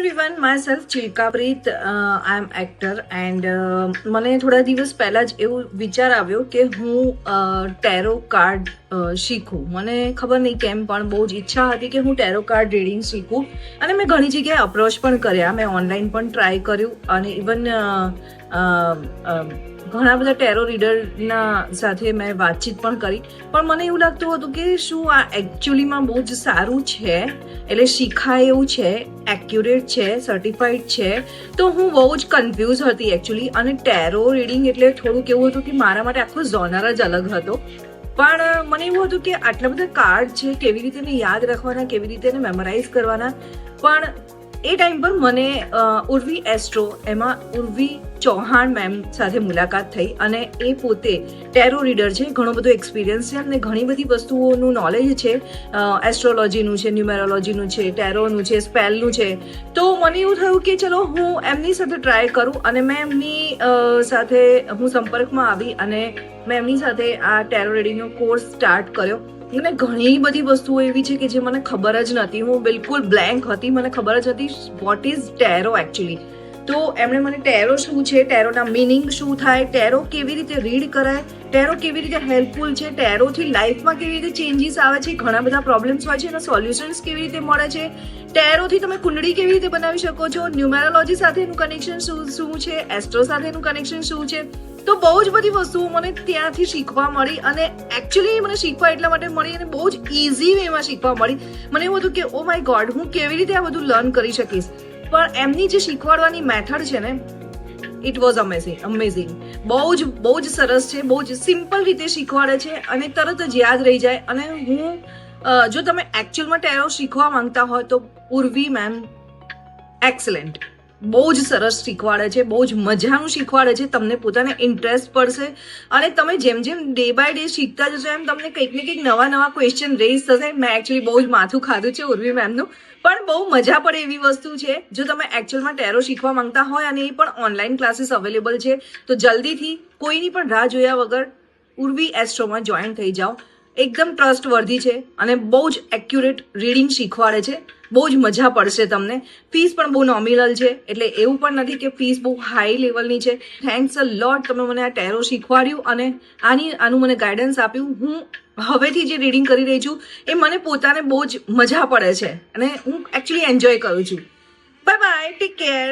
everyone, myself Chilkapreet. I am actor and મને થોડા દિવસ પહેલા જ એવું વિચાર આવ્યો કે હું ટેરો કાર્ડ શીખું. મને ખબર નહીં કેમ પણ બહુ જ ઈચ્છા હતી કે હું ટેરો કાર્ડ રીડિંગ શીખું અને મેં ઘણી જગ્યાએ અપ્રોચ પણ કર્યા, મેં ઓનલાઈન પણ ટ્રાય કર્યું અને ઇવન ઘણા બધા ટેરો રીડરના સાથે મેં વાતચીત પણ કરી. પણ મને એવું લાગતું હતું કે શું આ એકચ્યુઅલીમાં બહુ જ સારું છે, એટલે શીખાય એવું છે, એક્યુરેટ છે, સર્ટિફાઈડ છે. તો હું બહુ જ કન્ફ્યુઝ હતી એકચ્યુઅલી. અને ટેરો રીડિંગ એટલે થોડુંક એવું હતું કે મારા માટે આખો ઝોનર જ અલગ હતો. પણ મને એવું હતું કે આટલા બધા કાર્ડ છે, કેવી રીતે એને યાદ રાખવાના, કેવી રીતે એને મેમોરાઇઝ કરવાના. પણ એ ટાઈમ પર મને ઉર્વી એસ્ટ્રો, એમાં ઉર્વી ચૌહાણ મેમ સાથે મુલાકાત થઈ અને એ પોતે ટેરો રીડર છે, ઘણો બધો એક્સપિરિયન્સ છે અને ઘણી બધી વસ્તુઓનું નોલેજ છે. એસ્ટ્રોલોજીનું છે, ન્યુમેરોલોજીનું છે, ટેરોનું છે, સ્પેલનું છે. તો મને એવું થયું કે ચલો હું એમની સાથે ટ્રાય કરું અને મેં એમની સાથે હું સંપર્કમાં આવી અને મેં એમની સાથે આ ટેરો રીડિંગનો કોર્સ સ્ટાર્ટ કર્યો. મને ઘણી બધી વસ્તુઓ એવી છે કે જે મને ખબર જ નથી, હું બિલકુલ બ્લેન્ક હતી, મને ખબર જ નથી વોટ ઇઝ ટેરો એકચ્યુઅલી. તો એમણે મને ટેરો શું છે, ટેરોના મિનિંગ શું થાય, ટેરો કેવી રીતે રીડ કરાય, ટેરો કેવી રીતે હેલ્પફુલ છે, ટેરોથી લાઈફમાં કેવી રીતે ચેન્જીસ આવે છે, ઘણા બધા પ્રોબ્લેમ્સ હોય છે એના સોલ્યુશન્સ કેવી રીતે મળે છે, ટેરોથી તમે કુંડળી કેવી રીતે બનાવી શકો છો, ન્યુમેરોલોજી સાથેનું કનેક્શન શું છે, એસ્ટ્રો સાથેનું કનેક્શન શું છે. તો બહુ જ બધી વસ્તુઓ મને ત્યાંથી શીખવા મળી અને એકચ્યુઅલી મને શીખવા એટલા માટે મળી અને બહુ જ ઇઝી વેમાં શીખવા મળી. મને એવું હતું કે ઓ માય ગોડ, હું કેવી રીતે આ બધું લર્ન કરી શકીશ. પણ એમની જે શીખવાડવાની મેથડ છે ને, ઇટ વોઝ અમેઝિંગ. બહુ જ સરસ છે, બહુ જ સિમ્પલ રીતે શીખવાડે છે અને તરત જ યાદ રહી જાય. અને હું જો તમે એકચ્યુઅલમાં ટેરો શીખવા માંગતા હોય તો ઉર્વી મેમ એક્સલન્ટ, બહુ જ સરસ શીખવાડે છે, બહુ જ મજાનું શીખવાડે છે. તમને પોતાને ઇન્ટરેસ્ટ પડશે અને તમે જેમ જેમ ડે બાય ડે શીખતા જશો એમ તમને કંઈક ને કંઈક નવા ક્વેશ્ચન રેઝ થશે. મેં એકચ્યુઅલી બહુ જ માથું ખાધું છે ઉર્વી મેમનું, પણ બહુ મજા પડે એવી વસ્તુ છે. જો તમે એકચ્યુઅલમાં ટેરો શીખવા માંગતા હોય અને એ પણ ઓનલાઈન ક્લાસીસ અવેલેબલ છે, તો જલ્દીથી કોઈની પણ રાહ જોયા વગર ઉર્વી એસ્ટ્રોમાં જોઈન થઈ જાઓ. એકદમ ટ્રસ્ટવર્ધી છે અને બહુ જ એક્યુરેટ રીડિંગ શીખવાડે છે. બહુ જ મજા પડશે તમને. ફીસ પણ બહુ નોમિનલ છે, એટલે એવું પણ નથી કે ફીસ બહુ હાઈ લેવલની છે. થેન્ક્સ અ લોટ, તમે મને આ ટેરો શીખવાડ્યું અને આનું મને ગાઈડન્સ આપ્યું. હું હવેથી જે રીડિંગ કરી રહી છું એ મને પોતાને બહુ જ મજા પડે છે અને હું એકચ્યુઅલી એન્જોય કરું છું. Bye bye, take care.